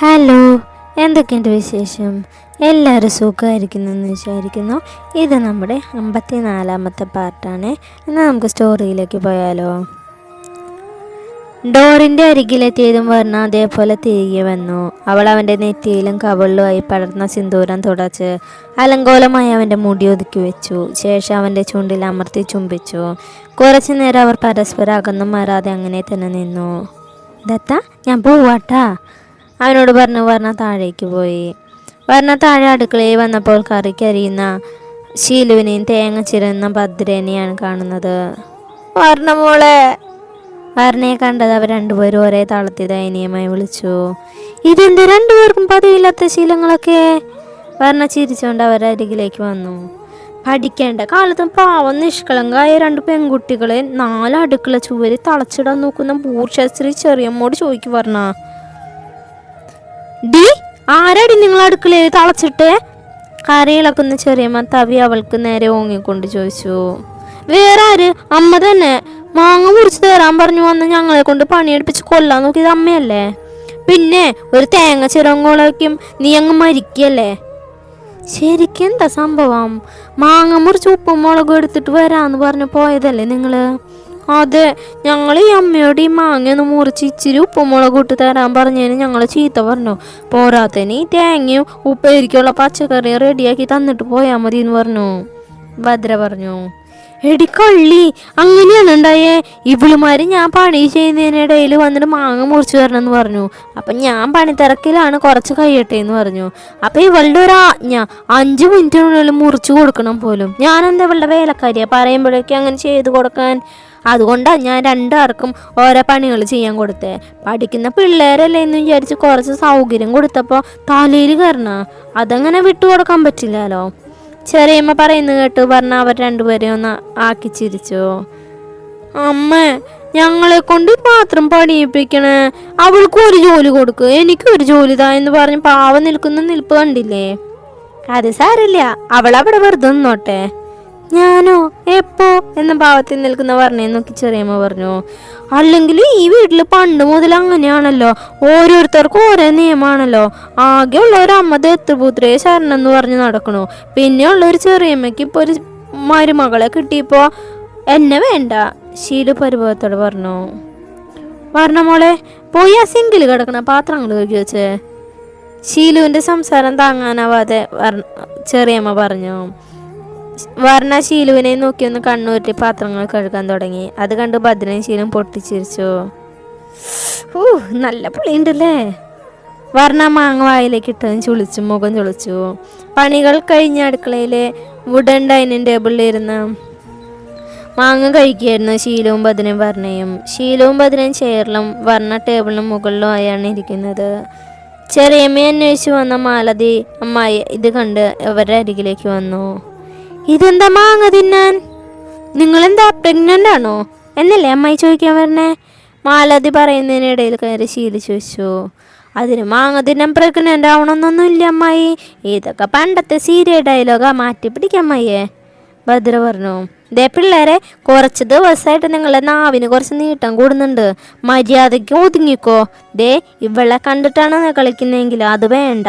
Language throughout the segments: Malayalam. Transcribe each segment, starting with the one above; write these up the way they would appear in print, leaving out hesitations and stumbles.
ഹലോ, എന്തൊക്കെയുണ്ട് വിശേഷം? എല്ലാവരും സുഖമായിരിക്കുന്നു എന്ന് വിചാരിക്കുന്നു. ഇത് നമ്മുടെ 54-ാമത്തെ പാർട്ടാണ്. എന്നാൽ നമുക്ക് സ്റ്റോറിയിലേക്ക് പോയാലോ? ഡോറിൻ്റെ അരികിലെത്തിയതും വർണ്ണ അതേപോലെ തിരികെ വന്നു. അവൾ അവൻ്റെ നെറ്റിയിലും കവിളിലുമായി പടർന്ന സിന്ദൂരം തുടച്ച് അലങ്കോലമായി അവൻ്റെ മുടി ഒതുക്കി വെച്ചു. ശേഷം അവൻ്റെ ചുണ്ടിൽ അമർത്തി ചുംബിച്ചു. കുറച്ചു നേരം അവർ പരസ്പരം അകന്നും മാറാതെ അങ്ങനെ തന്നെ നിന്നു. ദത്ത, ഞാൻ പോവാട്ടാ, അവനോട് പറഞ്ഞു വർണ്ണ താഴേക്ക് പോയി. വർണ്ണ താഴെ അടുക്കളയിൽ വന്നപ്പോൾ കറിക്കരിയുന്ന ശീലുവിനെയും തേങ്ങ ചിരുന്ന ഭദ്രനെയാണ് കാണുന്നത്. വർണ്ണ മോളെ! വർണ്ണയെ കണ്ടത് അവർ രണ്ടുപേരും ഒരേ താളത്തിൽ ദയനീയമായി വിളിച്ചു. ഇതെന്ത് രണ്ടുപേർക്കും പതിവില്ലാത്ത ശീലങ്ങളൊക്കെ? വർണ്ണ ചിരിച്ചുകൊണ്ട് അവരുടെ അരികിലേക്ക് വന്നു. പഠിക്കേണ്ട കാലത്തും പാവം നിഷ്കളങ്കായ രണ്ട് പെൺകുട്ടികളെ 4 അടുക്കള ചുവരി തളച്ചിടാൻ നോക്കുന്ന ഭൂർഷശ്രീ ചെറിയമ്മോട് ചോദിക്കു വർണ്ണ. ഡി, ആരടി നിങ്ങൾ അടുക്കളയിൽ തളച്ചിട്ട്? കറി ഇളക്കുന്ന ചെറിയമ്മ തവി അവൾക്ക് നേരെ ഓങ്ങിക്കൊണ്ട് ചോദിച്ചു. വേറെ ആര്? അമ്മ തന്നെ. മാങ്ങ മുറിച്ച് തരാൻ പറഞ്ഞു വന്ന് ഞങ്ങളെ കൊണ്ട് പണിയെടുപ്പിച്ച് കൊല്ലാൻ നോക്കിയത് അമ്മയല്ലേ? പിന്നെ ഒരു തേങ്ങ ചിറങ്ങോളേക്കും നീ അങ്ങ് മരിക്കല്ലേ? ശരിക്കും എന്താ സംഭവം? മാങ്ങ മുറിച്ച് ഉപ്പും മുളകും എടുത്തിട്ട് വരാന്ന് പറഞ്ഞു പോയതല്ലേ നിങ്ങള്? അതെ, ഞങ്ങൾ ഈ അമ്മയോട് ഈ മാങ്ങയൊന്ന് മുറിച്ച് ഇച്ചിരി ഉപ്പും മുളകും ഇട്ട് തരാൻ പറഞ്ഞതിന് ഞങ്ങൾ ചീത്ത പറഞ്ഞു. പോരാത്തതിന് ഈ തേങ്ങയും ഉപ്പേരിക്കുള്ള പച്ചക്കറിയും റെഡിയാക്കി തന്നിട്ട് പോയാൽ മതി എന്ന് പറഞ്ഞു. ഭദ്ര പറഞ്ഞു. എടി കള്ളി, അങ്ങനെയാണ് ഉണ്ടായേ. ഇവളുമാര് ഞാൻ പണി ചെയ്യുന്നതിനിടയിൽ വന്നിട്ട് മാങ്ങ മുറിച്ച് തരണമെന്ന് പറഞ്ഞു. അപ്പം ഞാൻ പണിത്തിരക്കിലാണ്, കുറച്ച് കഴിയട്ടെ എന്ന് പറഞ്ഞു. അപ്പം ഇവളുടെ ഒരു ആജ്ഞ 5 മിനിറ്റിനുള്ളിൽ മുറിച്ച് കൊടുക്കണം പോലും. ഞാനെന്താ ഇവളുടെ വേലക്കാരിയാ പറയുമ്പോഴേക്കും അങ്ങനെ ചെയ്ത് കൊടുക്കാൻ? അതുകൊണ്ടാണ് ഞാൻ 2 ഓരോ പണികൾ ചെയ്യാൻ കൊടുത്തേ. പഠിക്കുന്ന പിള്ളേരല്ലേ എന്ന് വിചാരിച്ച് കുറച്ച് സൗകര്യം കൊടുത്തപ്പോൾ തലയിൽ കയറണ. അതങ്ങനെ വിട്ടുകൊടുക്കാൻ പറ്റില്ലല്ലോ. ചെറിയമ്മ പറയുന്നത് കേട്ട് പറഞ്ഞ അവർ രണ്ടുപേരെയും ഒന്ന് ആക്കി ചിരിച്ചു. അമ്മ, ഞങ്ങളെ കൊണ്ട് മാത്രം പണിയിപ്പിക്കണേ. അവൾക്ക് ഒരു ജോലി കൊടുക്ക്, എനിക്കൊരു ജോലി താ എന്ന് പറഞ്ഞ് പാവം നിൽക്കുന്ന നിൽപ്പ് കണ്ടില്ലേ? അത് സാരില്ല, അവളവിടെ വെറുതെ നിന്നോട്ടെ. ഞാനോ? എപ്പോ? എന്ന ഭാവത്തിൽ നിൽക്കുന്ന വർണ്ണയെ നോക്കി ചെറിയമ്മ പറഞ്ഞു. അല്ലെങ്കിൽ ഈ വീട്ടിൽ പണ്ട് മുതൽ അങ്ങനെയാണല്ലോ, ഓരോരുത്തർക്കും ഓരോ നിയമാണല്ലോ. ആകെയുള്ള ഒരു അമ്മ ദത്തുപുത്രയെ ശരണം എന്ന് പറഞ്ഞ് നടക്കണു. പിന്നെയുള്ള ഒരു ചെറിയമ്മയ്ക്ക് ഇപ്പോൾ ഒരു മരുമകളെ കിട്ടിയപ്പോ എന്നെ വേണ്ട. ശീലു പരിഭവത്തോട് പറഞ്ഞു. വർണ്ണ മോളെ, പോയി ആ സിങ്കിൽ കിടക്കണ പാത്രങ്ങൾ കഴുകി വെച്ചേ. ശീലുവിന്റെ സംസാരം താങ്ങാനാവാതെ ചെറിയമ്മ പറഞ്ഞു. വർണ്ണ ശീലുവിനെ നോക്കി ഒന്ന് കണ്ണൂറ്റി പാത്രങ്ങൾ കഴുകാൻ തുടങ്ങി. അത് കണ്ട് ഭദ്രനും ശീലും പൊട്ടിച്ചിരിച്ചു. നല്ല പുളിയുണ്ടല്ലേ? വർണ്ണ മാങ്ങ വായിലേക്ക് ഇട്ടതും ചുളിച്ചു, മുഖം ചുളിച്ചു. പണികൾ കഴിഞ്ഞ അടുക്കളയിലെ വുഡൻ ഡൈനിങ് ടേബിളിലിരുന്ന് മാങ്ങ കഴിക്കുകയായിരുന്നു ശീലവും ഭദ്രനും വർണ്ണയും. ശീലവും ഭദ്രനും ചെയറിലും വർണ്ണ ടേബിളിനും മുകളിലുമായാണ് ഇരിക്കുന്നത്. ചെറിയമ്മയെ അന്വേഷിച്ചു വന്ന മാലതി അമ്മായി ഇത് കണ്ട് അവരുടെ അരികിലേക്ക് വന്നു. ഇതെന്താ മാങ്ങ തിന്നാൻ? നിങ്ങളെന്താ പ്രഗ്നൻ്റ് ആണോ എന്നല്ലേ അമ്മായി ചോദിക്കാൻ വരണേ? മാലതി പറയുന്നതിനിടയിൽ കയറി ശീലി ചോദിച്ചു. അതിന് മാങ്ങ തിന്നാൻ പ്രഗ്നൻ്റ് ആവണമെന്നൊന്നും ഇല്ല അമ്മായി. ഇതൊക്കെ പണ്ടത്തെ സീരിയൽ ഡയലോഗാ, മാറ്റി പിടിക്കാം അമ്മായിയെ, ഭദ്ര പറഞ്ഞു. ദേ പിള്ളേരെ, കുറച്ച് ദിവസമായിട്ട് നിങ്ങളെ നാവിന് കുറച്ച് നീട്ടം കൂടുന്നുണ്ട്. മര്യാദയ്ക്ക് ഒതുങ്ങിക്കോ. ദേ ഇവളെ കണ്ടിട്ടാണ് കളിക്കുന്നതെങ്കിൽ അത് വേണ്ട.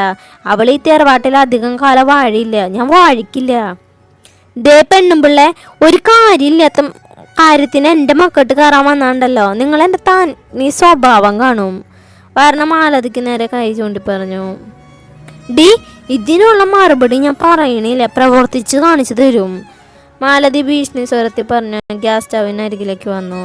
അവൾ ഈ തറവാട്ടിൽ അധികം കാലം വാഴില്ല, ഞാൻ വാഴിക്കില്ല. ദേ പെണ്ണും പിള്ളേ, ഒരു കാര്യമില്ലാത്ത കാര്യത്തിന് എൻ്റെ മക്കട്ട് കയറാൻ വന്നാണ്ടല്ലോ. നിങ്ങൾ എൻ്റെ നീ സ്വഭാവം കാണും. കാരണം മാലതിക്ക് നേരെ കൈ ചൂണ്ടി പറഞ്ഞു. ഡി, ഇതിനുള്ള മറുപടി ഞാൻ പറയണില്ല, പ്രവർത്തിച്ച് കാണിച്ചു തരും. മാലതി ഭീഷണി സ്വരത്തിൽ പറഞ്ഞു ഗ്യാസ് സ്റ്റവിനരികിലേക്ക് വന്നു.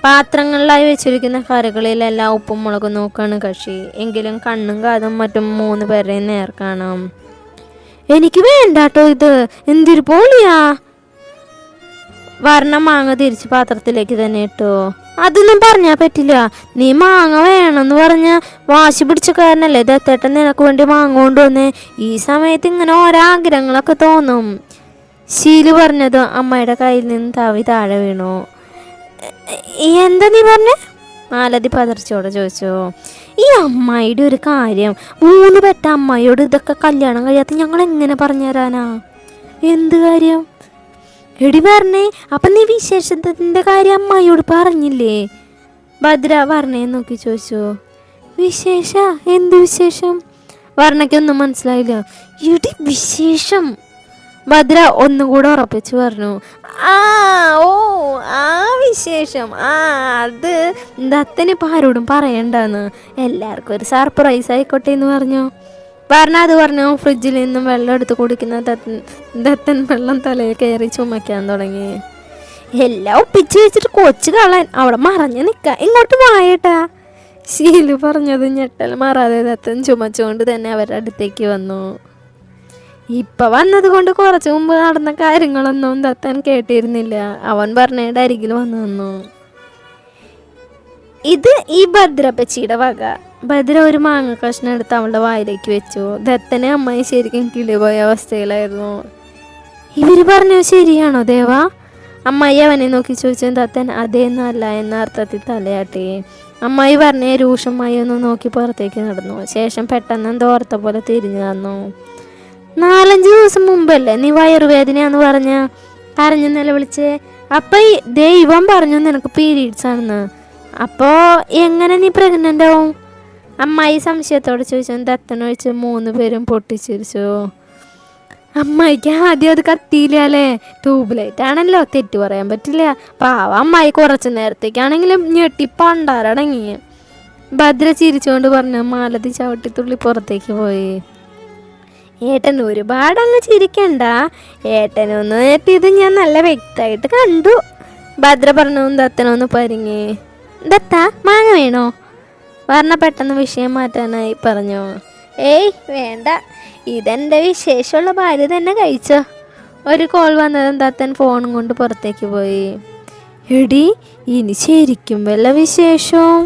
പാത്രങ്ങളിലായി വെച്ചിരിക്കുന്ന കറികളിലെല്ലാം ഉപ്പും മുളകും നോക്കാണ് കക്ഷി. എങ്കിലും കണ്ണും കാതും മറ്റും 3 പേരെയും നേർ കാണാം. എനിക്ക് വേണ്ടാട്ടോ ഇത്, എന്തൊരു പോളിയാ. വർണ്ണ മാങ്ങ തിരിച്ച് പാത്രത്തിലേക്ക് തന്നെ ഇട്ടു. അതൊന്നും പറഞ്ഞാൽ പറ്റില്ല. നീ മാങ്ങ വേണമെന്ന് പറഞ്ഞ വാശി പിടിച്ച കാരനല്ലേ ദത്തേട്ടൻ നിനക്ക് വേണ്ടി മാങ്ങ കൊണ്ടുവന്നേ. ഈ സമയത്ത് ഇങ്ങനെ ഓരോ ആഗ്രഹങ്ങളൊക്കെ തോന്നും. ശീലു പറഞ്ഞത് അമ്മയുടെ കയ്യിൽ നിന്ന് തവി താഴെ വീണു. എന്താ നീ പറഞ്ഞേ? മാലതി പതർച്ചയോടെ ചോദിച്ചു. ഈ അമ്മായിയുടെ ഒരു കാര്യം, 3 പെറ്റ അമ്മായിയോട് ഇതൊക്കെ കല്യാണം കഴിയാത്ത ഞങ്ങൾ എങ്ങനെ പറഞ്ഞു തരാനാ? എന്ത് കാര്യം? എടി പറഞ്ഞേ, അപ്പം നീ വിശേഷത്തിൻ്റെ കാര്യം അമ്മായിയോട് പറഞ്ഞില്ലേ? ഭദ്ര വർണ്ണയെ നോക്കി ചോദിച്ചു. വിശേഷ? എന്ത് വിശേഷം? വർണ്ണയ്ക്കൊന്നും മനസ്സിലായില്ല. ഇടി വിശേഷം. ഭദ്ര ഒന്നുകൂടെ ഉറപ്പിച്ചു പറഞ്ഞു. ആ ഓ ആ വിശേഷം, അത് ദത്തനിപ്പോൾ ആരോടും പറയണ്ടെന്ന്, എല്ലാവർക്കും ഒരു സർപ്രൈസ് ആയിക്കോട്ടെ എന്ന് പറഞ്ഞു. അത് പറഞ്ഞു. ഫ്രിഡ്ജിൽ നിന്നും വെള്ളം എടുത്ത് കുടിക്കുന്ന ദത്തൻ വെള്ളം തലയിൽ കയറി ചുമക്കാൻ തുടങ്ങി. എല്ലാം ഒപ്പിച്ച് വെച്ചിട്ട് കൊച്ചു കളൻ അവിടെ മറഞ്ഞു നിൽക്കാം, ഇങ്ങോട്ട് വായേട്ടാ. ശീലു പറഞ്ഞത് ഞെട്ടൽ മാറാതെ ദത്തൻ ചുമച്ചുകൊണ്ട് തന്നെ അവരുടെ അടുത്തേക്ക് വന്നു. ഇപ്പം വന്നത് കൊണ്ട് കുറച്ച് മുമ്പ് നടന്ന കാര്യങ്ങളൊന്നും ദത്തൻ കേട്ടിരുന്നില്ല. അവൻ പറഞ്ഞയുടെ അരികിൽ വന്നു നിന്നു. ഇത് ഈ ഭദ്രപ്പച്ചിയുടെ വക. ഭദ്ര ഒരു മാങ്ങ കഷ്ണം എടുത്ത് അവളുടെ വായിലേക്ക് വെച്ചു. ദത്തനെ അമ്മായി ശരിക്കും കിളിപോയ അവസ്ഥയിലായിരുന്നു. ഇവര് പറഞ്ഞത് ശരിയാണോ ദേവാ? അമ്മായി അവനെ നോക്കി ചോദിച്ചു. ദത്തൻ അതേന്നല്ല എന്ന അർത്ഥത്തിൽ തലയാട്ടി. അമ്മായി പറഞ്ഞ രൂക്ഷമായി ഒന്ന് നോക്കി പുറത്തേക്ക് നടന്നു. ശേഷം പെട്ടെന്ന് എന്തോ ഓർത്ത പോലെ തിരിഞ്ഞു തന്നു. 4-5 ദിവസം മുമ്പല്ലേ നീ വയറുവേദനയാന്ന് പറഞ്ഞു നിലവിളിച്ചേ? അപ്പം ദൈവം പറഞ്ഞു നിനക്ക് പീരീഡ്സ് ആണെന്ന്. അപ്പോൾ എങ്ങനെ നീ പ്രഗ്നൻ്റ് ആവും? അമ്മായി സംശയത്തോടെ ചോദിച്ചു. ദത്തനൊഴിച്ച് 3 പേരും പൊട്ടിച്ചിരിച്ചു. അമ്മായിക്ക് ആദ്യം അത് കത്തിയില്ലേ? ട്യൂബ് ലൈറ്റ് ആണല്ലോ, തെറ്റു പറയാൻ പറ്റില്ല. പാവ അമ്മായി കുറച്ച് നേരത്തേക്കാണെങ്കിലും ഞെട്ടി പണ്ടാരടങ്ങി. ഭദ്ര ചിരിച്ചുകൊണ്ട് പറഞ്ഞു. മാലതി ചവിട്ടിത്തുള്ളി പുറത്തേക്ക് പോയി. ഏട്ടൻ ഒരുപാട് അങ്ങ് ചിരിക്കണ്ട, ഏട്ടനൊന്ന് ഞെട്ടിയത് ഞാൻ നല്ല വ്യക്തമായിട്ട് കണ്ടു, ഭദ്ര പറഞ്ഞു. ദത്തനൊന്ന് പരിങ്ങി. ദത്ത മാങ്ങ വേണോ? വർണ്ണ പെട്ടെന്ന് വിഷയം മാറ്റാനായി പറഞ്ഞു. ഏയ് വേണ്ട, ഇതെൻ്റെ വിശേഷമുള്ള ഭാര്യ തന്നെ കഴിച്ചോ. ഒരു കോൾ വന്നതും ദത്തൻ ഫോണും കൊണ്ട് പുറത്തേക്ക് പോയി. എടി ഇനി ശരിക്കും വല്ല വിശേഷവും?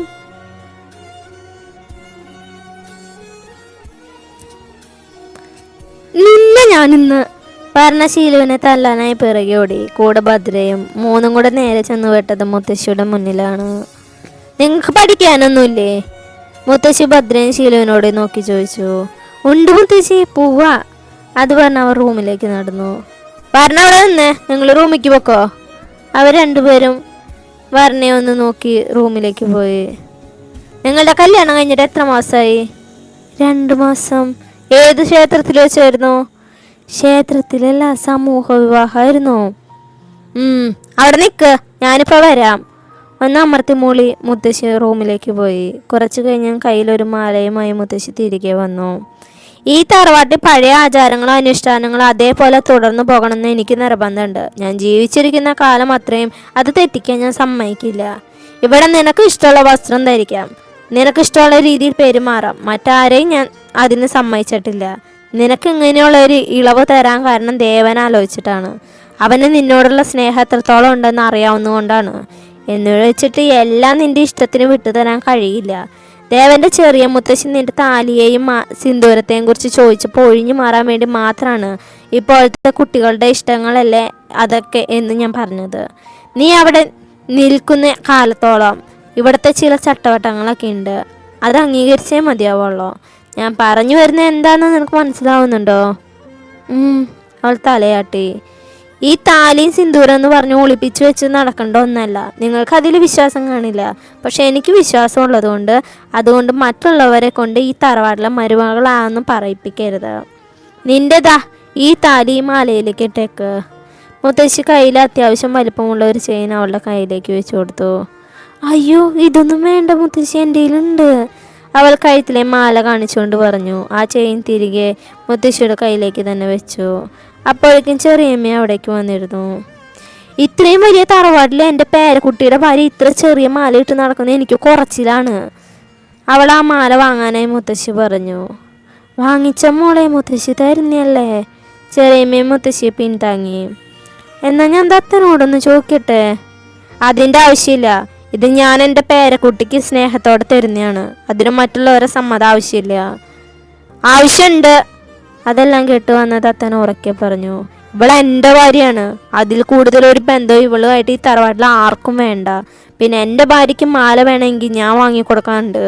നിന്നെ ഞാനിന്ന് പറഞ്ഞ ശീലുവിനെ തല്ലാനായി പിറകെ ഓടി. കൂടെ ഭദ്രയും. 3 കൂടെ നേരെ ചെന്ന് വെട്ടത് മുത്തശ്ശിയുടെ മുന്നിലാണ്. നിങ്ങൾക്ക് പഠിക്കാനൊന്നുമില്ലേ? മുത്തശ്ശി ഭദ്രയും ശീലുവിനോട് നോക്കി ചോദിച്ചു. ഉണ്ട് മുത്തശ്ശി, പോവാ. അത് പറഞ്ഞ അവർ റൂമിലേക്ക് നടന്നു. അവിടെ നിന്നേ, നിങ്ങൾ റൂമിലേക്ക് പോക്കോ. അവർ 2 പേരും വർണ്ണയെ ഒന്ന് നോക്കി റൂമിലേക്ക് പോയി. നിങ്ങളുടെ കല്യാണം കഴിഞ്ഞിട്ട് എത്ര മാസമായി? 2 മാസം. ഏത് ക്ഷേത്രത്തിൽ വെച്ചായിരുന്നു? ക്ഷേത്രത്തിലല്ല, സമൂഹ വിവാഹമായിരുന്നു. അവിടെ നിൽക്ക്, ഞാനിപ്പോൾ വരാം. ഒന്ന് അമർത്തി മൂളി മുത്തശ്ശി റൂമിലേക്ക് പോയി. കുറച്ച് കഴിഞ്ഞ് കയ്യിലൊരു മാലയുമായി മുത്തശ്ശി തിരികെ വന്നു. ഈ തറവാട്ടിൽ പഴയ ആചാരങ്ങളും അനുഷ്ഠാനങ്ങളും അതേപോലെ തുടർന്നു പോകണമെന്ന് എനിക്ക് നിർബന്ധമുണ്ട്. ഞാൻ ജീവിച്ചിരിക്കുന്ന കാലം അത്രയും അത് തെറ്റിക്കാൻ ഞാൻ സമ്മതിക്കില്ല. ഇവിടെ നിനക്ക് ഇഷ്ടമുള്ള വസ്ത്രം ധരിക്കാം, നിനക്കിഷ്ടമുള്ള രീതിയിൽ പെരുമാറാം. മറ്റാരെയും ഞാൻ അതിന് സമ്മതിച്ചിട്ടില്ല. നിനക്ക് ഇങ്ങനെയുള്ള ഒരു ഇളവ് തരാൻ കാരണം ദേവൻ ആലോചിച്ചിട്ടാണ്. അവന് നിന്നോടുള്ള സ്നേഹം എത്രത്തോളം ഉണ്ടെന്ന് അറിയാവുന്നതുകൊണ്ടാണ്. എന്ന് വെച്ചിട്ട് എല്ലാം നിന്റെ ഇഷ്ടത്തിന് വിട്ടുതരാൻ കഴിയില്ല. ദേവന്റെ ചെറിയ മുത്തശ്ശി നിന്റെ താലിയെയും സിന്ദൂരത്തെയും കുറിച്ച് ചോദിച്ചപ്പോൾ ഒഴിഞ്ഞു മാറാൻ വേണ്ടി മാത്രമാണ് ഇപ്പോഴത്തെ കുട്ടികളുടെ ഇഷ്ടങ്ങളല്ലേ അതൊക്കെ എന്ന് ഞാൻ പറഞ്ഞത്. നീ അവിടെ നിൽക്കുന്ന കാലത്തോളം ഇവിടുത്തെ ചില ചട്ടവട്ടങ്ങളൊക്കെ ഉണ്ട്, അത് അംഗീകരിച്ചേ മതിയാവുള്ളൂ. ഞാൻ പറഞ്ഞു വരുന്നത് എന്താണെന്ന് നിനക്ക് മനസ്സിലാവുന്നുണ്ടോ? അവൾ തലയാട്ടി. ഈ താലിയും സിന്ദൂരം എന്ന് പറഞ്ഞ് ഒളിപ്പിച്ചു വെച്ച് നടക്കേണ്ട ഒന്നല്ല. നിങ്ങൾക്ക് അതിൽ വിശ്വാസം കാണില്ല, പക്ഷെ എനിക്ക് വിശ്വാസം ഉള്ളതുകൊണ്ട് അതുകൊണ്ട് മറ്റുള്ളവരെ കൊണ്ട് ഈ തറവാട്ടിലെ മരുമകളാണെന്ന് പറയിപ്പിക്കരുത്. നിൻ്റെതാ ഈ താലി മാലയിലേക്ക് ഇട്ടേക്ക്. മുത്തശ്ശി കയ്യിൽ അത്യാവശ്യം വലിപ്പമുള്ള ഒരു ചെയിൻ അവളുടെ കയ്യിലേക്ക് വെച്ചു കൊടുത്തു. അയ്യോ ഇതൊന്നും വേണ്ട മുത്തശ്ശി, എൻ്റെ കയ്യിലുണ്ട്. അവൾ കഴുത്തിലെ മാല കാണിച്ചുകൊണ്ട് പറഞ്ഞു. ആ ചെയിൻ തിരികെ മുത്തശ്ശിയുടെ കയ്യിലേക്ക് തന്നെ വെച്ചു. അപ്പോഴേക്കും ചെറിയമ്മ അവിടേക്ക് വന്നിരുന്നു. ഇത്രയും വലിയ തറവാട്ടിൽ എൻ്റെ പേരക്കുട്ടിയുടെ ഭാര്യ ഇത്ര ചെറിയ മാല ഇട്ട് നടക്കുന്നത് എനിക്ക് കുറച്ചിലാണ്. അവൾ ആ മാല വാങ്ങാനായി മുത്തശ്ശി പറഞ്ഞു. വാങ്ങിച്ച മോളെ, മുത്തശ്ശി തരുന്നല്ലേ? ചെറിയമ്മയും മുത്തശ്ശിയെ പിന്താങ്ങി. എന്നാൽ ഞാൻ ദത്തനോടൊന്ന് ചോദിക്കട്ടെ? അതിൻ്റെ ആവശ്യമില്ല, ഇത് ഞാൻ എൻ്റെ പേരക്കുട്ടിക്ക് സ്നേഹത്തോടെ തരുന്നതാണ്. അതിന് മറ്റുള്ളവരെ സമ്മതം ആവശ്യമില്ല. ആവശ്യമുണ്ട്. അതെല്ലാം കേട്ട് വന്ന ദത്തൻ ഉറക്കെ പറഞ്ഞു. ഇവൾ എൻ്റെ ഭാര്യയാണ്, അതിൽ കൂടുതൽ ഒരു ബന്ധം ഇവളുമായിട്ട് ഈ തറവാട്ടിൽ ആർക്കും വേണ്ട. പിന്നെ എൻ്റെ ഭാര്യയ്ക്ക് മാല വേണമെങ്കിൽ ഞാൻ വാങ്ങിക്കൊടുക്കാനുണ്ട്.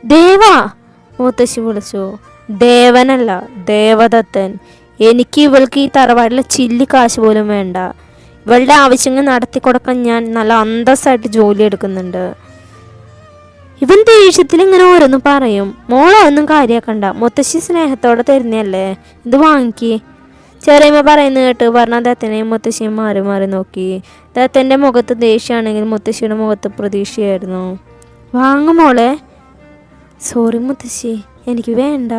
ദേവാ, മുത്തശ്ശി വിളിച്ചു. ദേവനല്ല, ദേവദത്തൻ. എനിക്ക് ഇവൾക്ക് ഈ തറവാട്ടിലെ ചില്ലി കാശ് പോലും വേണ്ട. ഇവളുടെ ആവശ്യങ്ങൾ നടത്തി കൊടുക്കാൻ ഞാൻ നല്ല അന്തസ്സായിട്ട് ജോലി എടുക്കുന്നുണ്ട്. ഇവൻ ദേഷ്യത്തിൽ ഇങ്ങനെ ഓരോന്ന് പറയും. മോളെ ഒന്നും കാര്യാക്കണ്ട, മുത്തശ്ശി സ്നേഹത്തോടെ തരുന്നല്ലേ, ഇത് വാങ്ങിക്ക്. ചെറിയമ്മ പറയുന്നത് കേട്ട് പറഞ്ഞ ദത്തനെയും മുത്തശ്ശിയും മാറി മാറി നോക്കി. ദത്തൻ്റെ മുഖത്ത് ദേഷ്യമാണെങ്കിൽ മുത്തശ്ശിയുടെ മുഖത്ത് പ്രതീക്ഷയായിരുന്നു. വാങ്ങു മോളെ. സോറി മുത്തശ്ശി, എനിക്ക് വേണ്ട,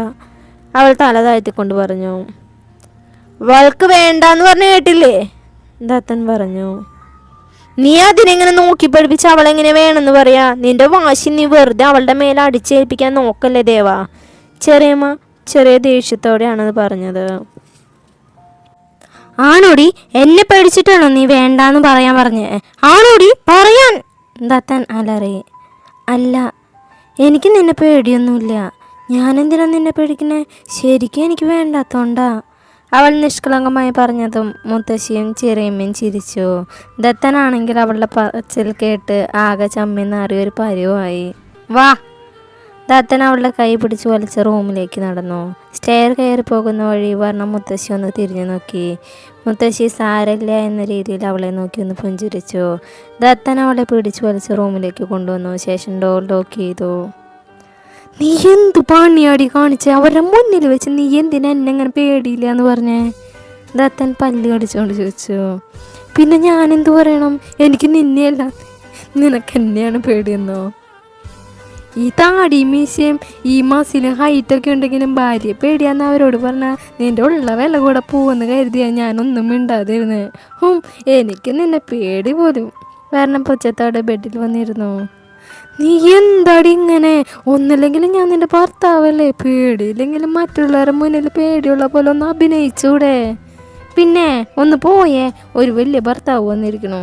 അവൾ തല താഴ്ത്തിക്കൊണ്ട് പറഞ്ഞു. അവൾക്ക് വേണ്ടെന്ന് പറഞ്ഞു കേട്ടില്ലേ, ദത്തൻ പറഞ്ഞു. നീ അതിനെങ്ങനെ നോക്കി പഠിപ്പിച്ച് അവളെങ്ങനെ വേണമെന്ന് പറയാ? നിന്റെ വാശി നീ വെറുതെ അവളുടെ മേലെ അടിച്ചേൽപ്പിക്കാൻ നോക്കല്ലേ ദേവാ. ചെറിയമ്മ ചെറിയ ദേഷ്യത്തോടെയാണത് പറഞ്ഞത്. ആണോടി, എന്നെ പേടിച്ചിട്ടാണോ നീ വേണ്ടാന്ന് പറയാൻ പറഞ്ഞേ? ആണോടി പറയാൻ, ദത്തൻ അലറി. അല്ല, എനിക്ക് നിന്നെ പേടിയൊന്നുമില്ല. ഞാനെന്തിനാ നിന്നെ പേടിക്കണേ? ശരിക്കും എനിക്ക് വേണ്ടാത്തോണ്ടാ, അവൾ നിഷ്കളങ്കമായി പറഞ്ഞതും മുത്തശ്ശിയും ചെറിയമ്മയും ചിരിച്ചു. ദത്തനാണെങ്കിൽ അവളുടെ പറച്ചിൽ കേട്ട് ആകെ ചമ്മി നാറിയൊരു പരിവായി. വാ. ദത്തൻ അവളുടെ കൈ പിടിച്ച് വലിച്ച് റൂമിലേക്ക് നടന്നു. സ്റ്റെയർ കയറി പോകുന്ന വഴി പറഞ്ഞ മുത്തശ്ശി ഒന്ന് തിരിഞ്ഞു നോക്കി. മുത്തശ്ശി സാരല്ല എന്ന രീതിയിൽ അവളെ നോക്കി ഒന്ന് പുഞ്ചിരിച്ചു. ദത്തൻ അവളെ പിടിച്ച് വലിച്ച് റൂമിലേക്ക് കൊണ്ടുവന്നു. ശേഷം ഡോർ ലോക്ക് ചെയ്തു. നീ എന്തു പണിയാടി കാണിച്ച്? അവരുടെ മുന്നിൽ വെച്ച് നീ എന്തിനാ എന്നെ അങ്ങനെ പേടിയില്ല എന്ന് പറഞ്ഞേ? ദത്തൻ പല്ല് കടിച്ചുകൊണ്ട് ചോദിച്ചു. പിന്നെ ഞാനെന്തു പറയണം? എനിക്ക് നിന്നെയല്ല, നിനക്കെന്നെയാണ് പേടിയെന്നോ? ഈ താടി മീശയും ഈ മസിലും ഹൈറ്റൊക്കെ ഉണ്ടെങ്കിലും ഭാര്യയെ പേടിയാന്ന് അവരോട് പറഞ്ഞാൽ നിൻ്റെ ഉള്ള വില കൂടെ പോവെന്ന് കരുതിയാ ഞാനൊന്നും മിണ്ടാതിരുന്ന്. എനിക്ക് നിന്നെ പേടി പോലും. കാരണം പൊച്ചത്തോടെ ബെഡിൽ വന്നിരുന്നു. നീ എന്താടി ഇങ്ങനെ? ഒന്നില്ലെങ്കിലും ഞാൻ നിന്റെ ഭർത്താവല്ലേ, പേടിയില്ലെങ്കിലും മറ്റുള്ളവരുടെ മുന്നിൽ പേടിയുള്ള പോലെ ഒന്ന് അഭിനയിച്ചൂടെ? പിന്നെ ഒന്ന് പോയേ, ഒരു വലിയ ഭർത്താവ് വന്നിരിക്കണു.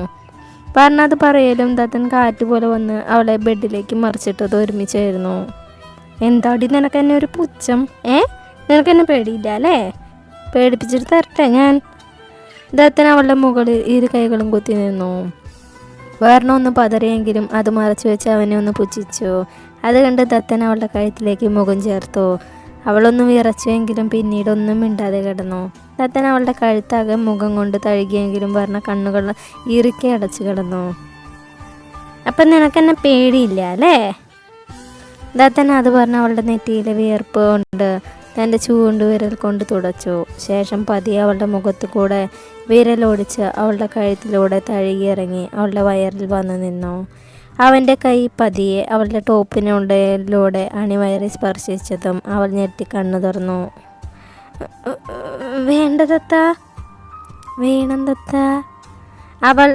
പറഞ്ഞത് പറയലും ദത്തൻ കാറ്റ് പോലെ വന്ന് അവളെ ബെഡിലേക്ക് മറിച്ചിട്ടത് ഒരുമിച്ചായിരുന്നു. എന്താടി നിനക്കെന്നെ ഒരു പുച്ഛം? നിനക്കെന്നെ പേടിയില്ല അല്ലേ? പേടിപ്പിച്ചിട്ട് തരട്ടെ ഞാൻ. ദത്തൻ അവളുടെ മുകളിൽ ഇരു കൈകളും കുത്തി നിന്നു. വേറെ ഒന്ന് പതറിയെങ്കിലും അത് മറച്ചു വെച്ച് അവനെ ഒന്ന് പുച്ഛിച്ചു. അത് കണ്ട് ദത്തൻ അവളുടെ കഴുത്തിലേക്ക് മുഖം ചേർത്തു. അവളൊന്ന് വിറച്ചുവെങ്കിലും പിന്നീട് ഒന്നും മിണ്ടാതെ കിടന്നു. ദത്തൻ അവളുടെ കഴുത്താകെ മുഖം കൊണ്ട് തഴുകിയെങ്കിലും പറഞ്ഞ കണ്ണുകൾ ഇറുക്കി അടച്ചു കിടന്നു. അപ്പം നിനക്കെന്നെ പേടിയില്ല അല്ലേ? ദത്തൻ അത് പറഞ്ഞ് അവളുടെ നെറ്റിയിലെ വിയർപ്പ് കൊണ്ട് തൻ്റെ ചൂണ്ടുവിരൽ കൊണ്ട് തുടച്ചു. ശേഷം പതിയെ അവളുടെ മുഖത്ത് കൂടെ വിരലോടിച്ച് അവളുടെ കഴുത്തിലൂടെ തഴുകിയിറങ്ങി അവളുടെ വയറിൽ വന്നു നിന്നു. അവൻ്റെ കൈ പതിയെ അവളുടെ ടോപ്പിനുള്ളിലൂടെ അണിവയറി സ്പർശിച്ചതും അവൾ ഞെട്ടി കണ്ണു തുറന്നു. വേണ്ട ദത്ത, വേണം ദത്ത, അവൾ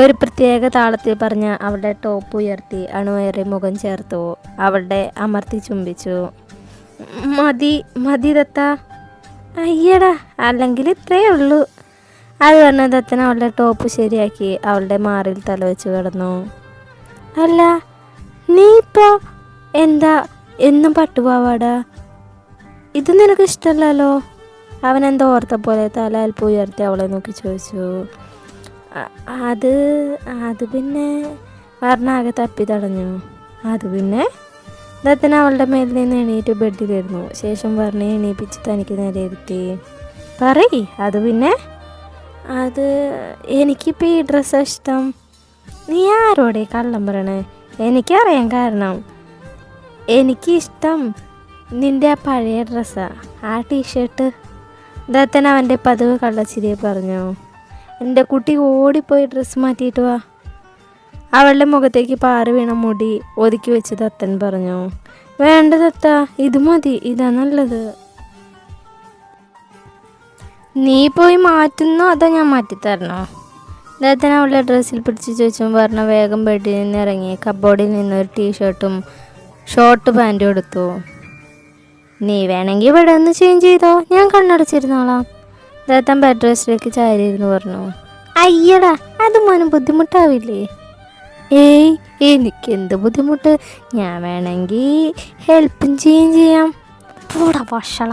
ഒരു പ്രത്യേക താളത്തിൽ പറഞ്ഞ് അവളുടെ ടോപ്പ് ഉയർത്തി അണുവയറി മുഖം ചേർത്തു. അവളുടെ അമർത്തി ചുംബിച്ചു. മതി മതി ദത്ത. അയ്യടാ, അല്ലെങ്കിൽ ഇത്രയേ ഉള്ളൂ. അത് പറഞ്ഞ ദത്തൻ അവളുടെ ടോപ്പ് ശരിയാക്കി അവളുടെ മാറിൽ തലവെച്ച് കിടന്നു. അല്ല, നീ ഇപ്പോൾ എന്താ എന്നും പട്ടുപാവാടാ? ഇത് നിനക്ക് ഇഷ്ടമല്ലല്ലോ. അവൻ എന്തോ ഓർത്ത പോലെ തല അല്പം ഉയർത്തി അവളെ നോക്കി ചോദിച്ചു. അത് പിന്നെ പറഞ്ഞാകെ തപ്പി തടഞ്ഞു. അത് പിന്നെ ദത്തൻ അവളുടെ മേലിൽ നിന്ന് എണീറ്റ് ബെഡിലിരുന്നു. ശേഷം പറഞ്ഞ് എണീപ്പിച്ച് തനിക്ക് നേരെ ഇരുത്തി. പറയ്, അത് പിന്നെ? അത് എനിക്കിപ്പോൾ ഈ ഡ്രസ്സാണ് ഇഷ്ടം. നീ ആരോടെ കള്ളം പറയണേ? എനിക്കറിയാം കാരണം. എനിക്കിഷ്ടം നിൻ്റെ ആ പഴയ ഡ്രസ്സാണ്, ആ ടീഷർട്ട്. ദത്തൻ അവൻ്റെ പതിവ് കള്ളച്ചിരിയെ പറഞ്ഞു. എൻ്റെ കുട്ടി ഓടിപ്പോയി ഡ്രസ്സ് മാറ്റിയിട്ട് വാ. അവളുടെ മുഖത്തേക്ക് പാറി വീണ മുടി ഒതുക്കി വെച്ച് ദത്തൻ പറഞ്ഞു. വേണ്ട ദത്ത, ഇത് മതി, ഇതാ നല്ലത്. നീ പോയി മാറ്റുന്നോ അതോ ഞാൻ മാറ്റിത്തരണോ? ദത്തൻ അവളുടെ ഡ്രസ്സിൽ പിടിച്ച് ചോദിച്ചും പറഞ്ഞ വേഗം ബെഡിൽ നിന്ന് ഇറങ്ങി കബോർഡിൽ നിന്നൊരു ടീഷർട്ടും ഷോർട്ട് പാൻറ്റും എടുത്തു. നീ വേണമെങ്കിൽ ഇവിടെ ഒന്ന് ചേഞ്ച് ചെയ്തോ, ഞാൻ കണ്ണടച്ചിരുന്നോളാം. ദത്തൻ ബെഡ് റെസ്റ്റിലേക്ക് ചാരിയിരുന്നു പറഞ്ഞു. അയ്യടാ, അത് മോനും ബുദ്ധിമുട്ടാവില്ലേ? ഏയ്, എനിക്കെന്ത് ബുദ്ധിമുട്ട്? ഞാൻ വേണമെങ്കിൽ ഹെൽപ്പും ചെയ്യാം. പോടാ വഷള.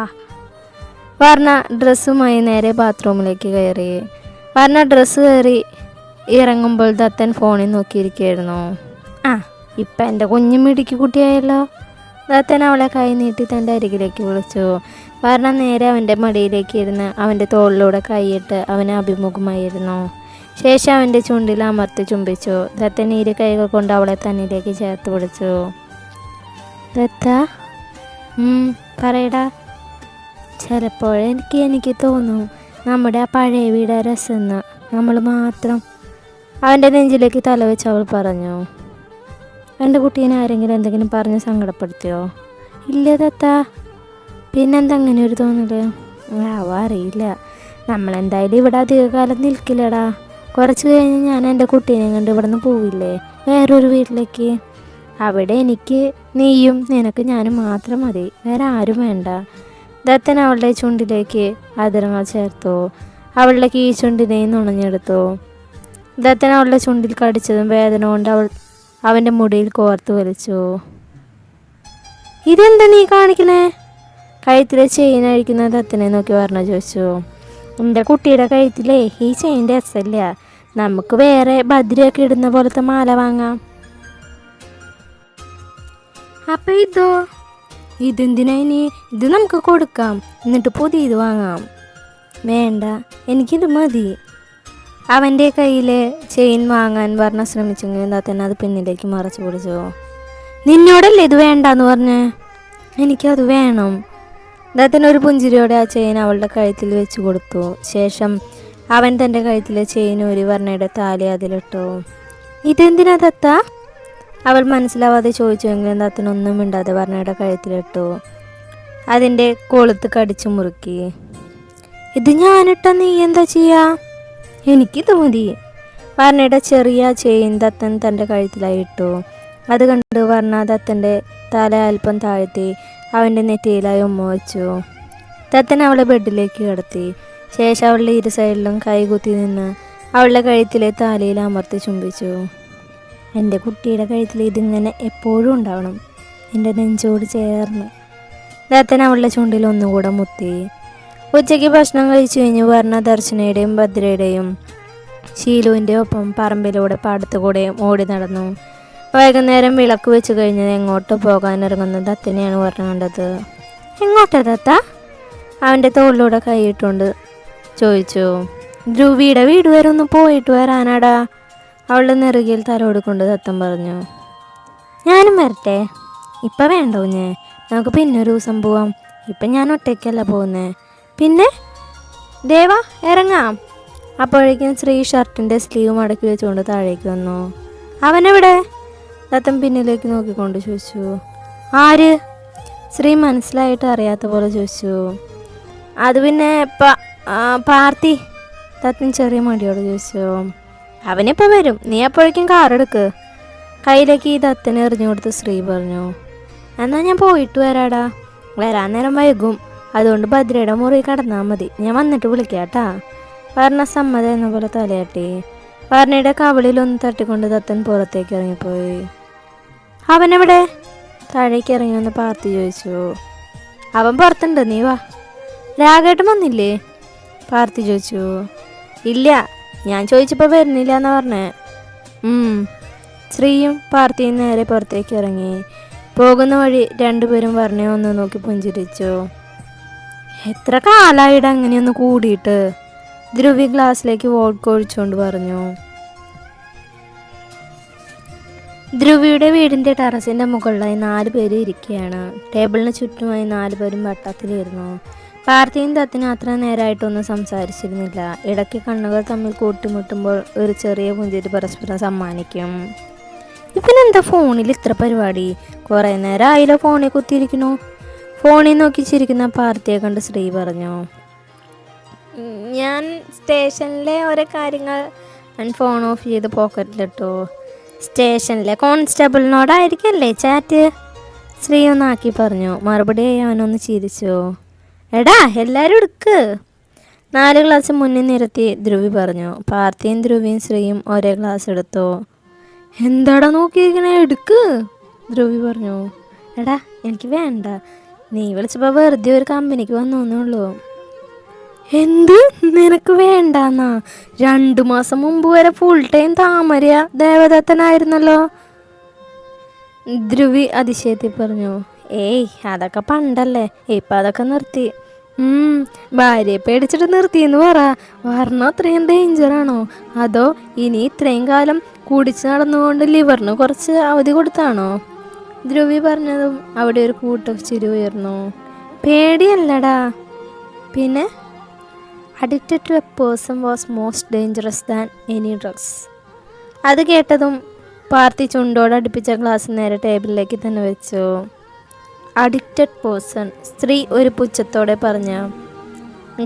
വർണ്ണ ഡ്രസ്സുമായി നേരെ ബാത്റൂമിലേക്ക് കയറി. വർണ്ണ ഡ്രസ്സ് കയറി ഇറങ്ങുമ്പോൾ ദത്തൻ ഫോണിൽ നോക്കിയിരിക്കുകയായിരുന്നു. ഇപ്പം എൻ്റെ കുഞ്ഞു മിടിക്ക് കുട്ടിയായല്ലോ. ദത്തൻ അവളെ കൈ നീട്ടി തൻ്റെ അരികിലേക്ക് വിളിച്ചു. വർണ്ണ നേരെ അവൻ്റെ മടിയിലേക്ക് ഇരുന്ന് അവൻ്റെ തോളിലൂടെ കൈയിട്ട് അവനെ അഭിമുഖമായിരുന്നു. ശേഷം അവൻ്റെ ചുണ്ടിൽ അമർത്തി ചുംബിച്ചു. ദത്തൻ ഇരു കൈകൾ കൊണ്ട് അവളെ തന്നിലേക്ക് ചേർത്ത് പിടിച്ചു. ദത്ത, പറയടാ. ചിലപ്പോഴെനിക്ക് തോന്നും നമ്മുടെ ആ പഴയ വീട് രസമെന്ന്, നമ്മൾ മാത്രം. അവൻ്റെ നെഞ്ചിലേക്ക് തലവെച്ച് അവൾ പറഞ്ഞു. എൻ്റെ കുട്ടീനെ ആരെങ്കിലും എന്തെങ്കിലും പറഞ്ഞ് സങ്കടപ്പെടുത്തിയോ? ഇല്ല ദത്ത. പിന്നെന്താ അങ്ങനെ ഒരു തോന്നല്? അറിയില്ല. നമ്മളെന്തായാലും ഇവിടെ അധികകാലം നിൽക്കില്ലടാ. കുറച്ച് കഴിഞ്ഞ് ഞാൻ എൻ്റെ കുട്ടീനെ കണ്ട് ഇവിടെ നിന്ന് പോവില്ലേ വേറൊരു വീട്ടിലേക്ക്. അവിടെ എനിക്ക് നീയും നിനക്ക് ഞാനും മാത്രം മതി, വേറെ ആരും വേണ്ട. ദത്തൻ അവളുടെ ചുണ്ടിലേക്ക് ആദരങ്ങൾ ചേർത്തു. അവളുടെ കീഴ്ചുണ്ടിനെയും നുണഞ്ഞെടുത്തു. ദത്തൻ അവളുടെ ചുണ്ടിൽ കടിച്ചതും വേദന കൊണ്ട് അവൻ്റെ മുടിയിൽ കോർത്ത് വലിച്ചു. ഇതെന്താ നീ കാണിക്കണേ? കഴുത്തിലെ ചെയിൻ അഴിക്കുന്ന ദത്തനെ നോക്കി വർണ്ണ ചോദിച്ചു. എൻ്റെ കുട്ടിയുടെ കഴുത്തിലേ ഈ ചെയിൻ രസമില്ല, നമുക്ക് വേറെ ഭദ്രയൊക്കെ ഇടുന്ന പോലത്തെ മാല വാങ്ങാം. അപ്പം ഇതെന്തിനാ ഇനി? ഇത് നമുക്ക് കൊടുക്കാം, എന്നിട്ട് പുതിയത് വാങ്ങാം. വേണ്ട, എനിക്കിത് മതി. അവൻ്റെ കയ്യിലെ ചെയിൻ വാങ്ങാൻ വർണ്ണ ശ്രമിച്ചെങ്കിൽ ദത്തൻ അത് പിന്നിലേക്ക് മറച്ചു പിടിച്ചു. നിന്നോടല്ലേ ഇത് വേണ്ടെന്ന് പറഞ്ഞ്? എനിക്കത് വേണം. ദത്തൻ ഒരു പുഞ്ചിരിയോടെ ആ ചെയിൻ അവളുടെ കഴുത്തിൽ വെച്ച് കൊടുത്തു. ശേഷം അവൻ തൻ്റെ കഴുത്തിലെ ചെയിൻ ഒരു വർണ്ണയുടെ താലി അതിലിട്ടു. ഇതെന്തിനാ ദത്ത? അവൾ മനസ്സിലാവാതെ ചോദിച്ചുവെങ്കിലും ദത്തനൊന്നും മിണ്ടാതെ വർണ്ണയുടെ കഴുത്തിലിട്ടു. അതിൻ്റെ കൊളുത്ത് കടിച്ചു മുറുക്കി. ഇത് ഞാനിട്ട നീ എന്താ ചെയ്യാ? എനിക്കിത് മതി. വർണ്ണയുടെ ചെറിയ ചെയിൻ ദത്തൻ തൻ്റെ കഴുത്തിലായി ഇട്ടു. അത് കണ്ട് വർണ്ണ ദത്തൻ്റെ തല അല്പം താഴ്ത്തി അവൻ്റെ നെറ്റിയിലായി ഉമ്മ വെച്ചു. ദത്തൻ അവളെ ബെഡിലേക്ക് കിടത്തി. ശേഷം അവളുടെ ഇരു സൈഡിലും കൈകുത്തി നിന്ന് അവളുടെ കഴുത്തിലെ താലിയിൽ അമർത്തി ചുംബിച്ചു. എൻ്റെ കുട്ടിയുടെ കഴുത്തിൽ ഇതിങ്ങനെ എപ്പോഴും ഉണ്ടാവണം, എൻ്റെ നെഞ്ചോട് ചേർന്ന്. ദത്തൻ അവളുടെ ചുണ്ടിൽ ഒന്നുകൂടെ മുത്തി. ഉച്ചയ്ക്ക് ഭക്ഷണം കഴിച്ചു കഴിഞ്ഞ് വർണ്ണ ദർശനയുടെയും ഭദ്രയുടെയും ശീലുവിൻ്റെ ഒപ്പം പറമ്പിലൂടെ പാടത്തുകൂടെയും ഓടി നടന്നു. വൈകുന്നേരം വിളക്ക് വെച്ച് കഴിഞ്ഞത് എങ്ങോട്ട് പോകാനിറങ്ങുന്ന ദത്തനെയാണ് വർണ്ണ കണ്ടത്. എങ്ങോട്ടാ ദത്ത? അവൻ്റെ തോളിലൂടെ കൈയിട്ടുകൊണ്ട് ചോദിച്ചു. ധ്രുവിയുടെ വീട് വരെ ഒന്ന് പോയിട്ട് വരാനാടാ. അവളുടെ നെറുകിൽ തലോടിക്കൊണ്ട് ദത്തൻ പറഞ്ഞു. ഞാനും വരട്ടെ? ഇപ്പം വേണ്ട കുഞ്ഞേ, നമുക്ക് പിന്നെ ഒരു ദിവസം പോവാം. ഇപ്പം ഞാൻ ഒറ്റയ്ക്കല്ല പോകുന്നേ. പിന്നെ ദേവാ ഇറങ്ങാം. അപ്പോഴേക്കും ശ്രീ ഷർട്ടിൻ്റെ സ്ലീവ് മടക്കി വെച്ചുകൊണ്ട് താഴേക്ക് വന്നു. അവനെവിടെ? ദത്തൻ പിന്നിലേക്ക് നോക്കിക്കൊണ്ട് ചോദിച്ചു. ആര്? ശ്രീ മനസ്സിലായിട്ട് അറിയാത്ത പോലെ ചോദിച്ചു. അത് പിന്നെ പാർത്തി. ദത്തൻ ചെറിയ മടിയോട് ചോദിച്ചു. അവനിപ്പോൾ വരും, നീ അപ്പോഴേക്കും കാറെടുക്ക്. കയ്യിലേക്ക് ഈ ദത്തനെ എറിഞ്ഞു കൊടുത്ത് ശ്രീ പറഞ്ഞു. എന്നാൽ ഞാൻ പോയിട്ട് വരാടാ, വരാൻ നേരം വൈകും, അതുകൊണ്ട് ഭദ്രയുടെ മുറി കടന്നാൽ മതി, ഞാൻ വന്നിട്ട് വിളിക്കാട്ടാ. വർണ്ണ സമ്മതം എന്ന പോലെ തലയാട്ടി. വർണ്ണയുടെ കവിളിൽ ഒന്ന് തട്ടിക്കൊണ്ട് ദത്തൻ പുറത്തേക്ക് ഇറങ്ങിപ്പോയി. അവനെവിടെ? താഴേക്ക് ഇറങ്ങിയെന്ന് പാർത്തി ചോദിച്ചു. അവൻ പുറത്തുണ്ട്, നീ വാ. രാഘേട്ടൻ വന്നില്ലേ? പാർത്തി ചോദിച്ചു. ഇല്ല, ഞാൻ ചോദിച്ചപ്പോൾ വരുന്നില്ല എന്നാ പറഞ്ഞേ. ശ്രീയും പാർത്തിയും നേരെ പുറത്തേക്ക് ഇറങ്ങി. പോകുന്ന വഴി രണ്ടുപേരും വർണ്ണയെ ഒന്ന് നോക്കി പുഞ്ചിരിച്ചു. എത്ര കാലായിട്ട് അങ്ങനെയൊന്ന് കൂടിയിട്ട്? ധ്രുവി ഗ്ലാസ്സിലേക്ക് വോഡ്ക ഒഴിച്ചുകൊണ്ട് പറഞ്ഞു. ധ്രുവിയുടെ വീടിൻ്റെ ടെറസിൻ്റെ മുകളിലായി 4 പേര് ഇരിക്കുകയാണ്. ടേബിളിന് ചുറ്റുമായി 4 പേരും വട്ടത്തിലിരുന്നു. പാർത്തിയും ദത്തിനും അത്ര നേരമായിട്ടൊന്നും സംസാരിച്ചിരുന്നില്ല. ഇടയ്ക്ക് കണ്ണുകൾ തമ്മിൽ കൂട്ടിമുട്ടുമ്പോൾ ഒരു ചെറിയ പുഞ്ചിരി പരസ്പരം സമ്മാനിക്കും. ഇവനെന്താ ഫോണിൽ ഇത്ര പരിപാടി? കുറേ നേരം ആയില്ലോ ഫോണിൽ കുത്തിയിരിക്കുന്നു. ഫോണിൽ നോക്കി ചിരിക്കുന്ന പാർത്തിയെ കണ്ട് ശ്രീ പറഞ്ഞു. ഞാൻ സ്റ്റേഷനിലെ ഓരോ കാര്യങ്ങൾ ഫോൺ ഓഫ് ചെയ്ത് പോക്കറ്റിലിട്ടു. സ്റ്റേഷനിലെ കോൺസ്റ്റബിളിനോടായിരിക്കല്ലേ ചാറ്റ്? ശ്രീ ഒന്നാക്കി പറഞ്ഞു. മറുപടിയായി അവനൊന്ന് ചിരിച്ചു. എടാ എല്ലാവരും എടുക്ക്. 4 ഗ്ലാസ് മുന്നിൽ നിരത്തി ധ്രുവി പറഞ്ഞു. പാർത്തിയും ധ്രുവിയും ശ്രീയും ഒരേ ഗ്ലാസ് എടുത്തു. എന്താടാ നോക്കിയിരിക്കണേ, എടുക്ക്, ധ്രുവി പറഞ്ഞു. എടാ എനിക്ക് വേണ്ട, നീ വിളിച്ചപ്പോൾ വെറുതെ ഒരു കമ്പനിക്ക് വന്നോന്നുള്ളൂ. എന്ത് നിനക്ക് വേണ്ടെന്നാ? 2 മാസം മുമ്പ് വരെ ഫുൾ ടൈം താമര ദേവദത്തനായിരുന്നല്ലോ, ധ്രുവി അതിശയത്തിൽ പറഞ്ഞു. ഏയ് അതൊക്കെ പണ്ടല്ലേ, ഇപ്പം അതൊക്കെ നിർത്തി. ഉം, ഭാര്യയെ പേടിച്ചിട്ട് നിർത്തിയെന്ന് പറ. വരണം അത്രയും ഡേഞ്ചറാണോ? അതോ ഇനി ഇത്രയും കാലം കുടിച്ച് നടന്നുകൊണ്ട് ലിവറിന് കുറച്ച് അവധി കൊടുത്താണോ? ധ്രുവി പറഞ്ഞതും അവിടെ ഒരു കൂട്ടച്ചിരി ഉയർന്നു. പേടിയല്ലടാ, പിന്നെ addicted to a person was most dangerous than any drugs. അത് കേട്ടതും പാർത്തി ചുണ്ടോട് അടുപ്പിച്ച ഗ്ലാസ് നേരെ ടേബിളിലേക്ക് തന്നെ വെച്ചു. അഡിക്റ്റഡ് പേഴ്സൺ, സ്ത്രീ ഒരു പുച്ഛത്തോടെ പറഞ്ഞ